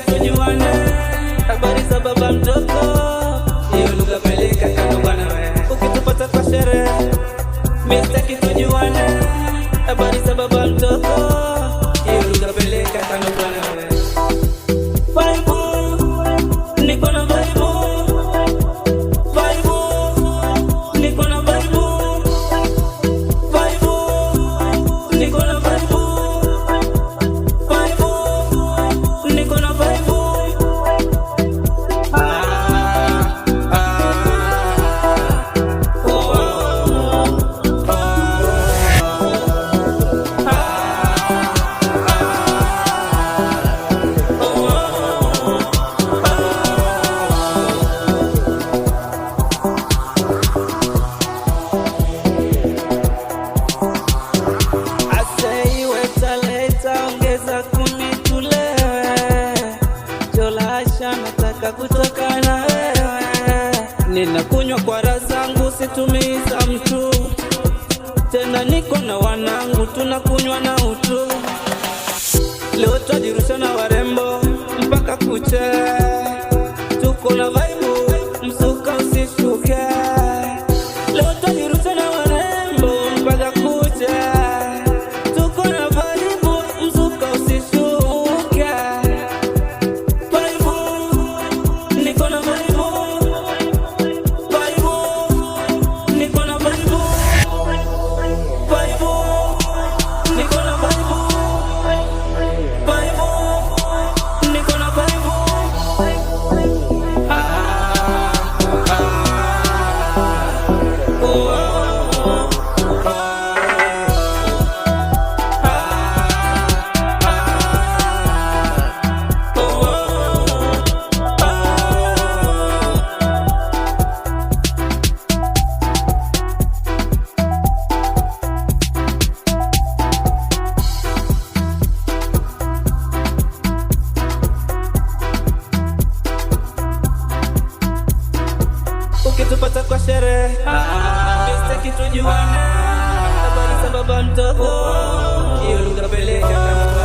tujuane, habari za baba mtoto, hiyo lugha peleka kando bwana we. Ukitupata kwa sherehe, mimi sitaki tujuane, habari za baba mtoto, hiyo lugha peleka kando bwana we. Vibe, niko na vibe, vibe, niko na vibe, vibe, niko na vibe. Nataka kutoka na wewe, ninakunywa kwa raha zangu, situmiza mtu tena, niko na wanangu, tunakunywa na utu. Leo twajirusha na warembo mpaka kuche, tuko na vibe, msuka usishuke. Leo twajirusha na warembo mpaka kuche, tuko na vibe, msuka usishuke. Ukitupata kwa sherehe, sitaki tujuane, habari za baba mtoto, hiyo lugha peleka kama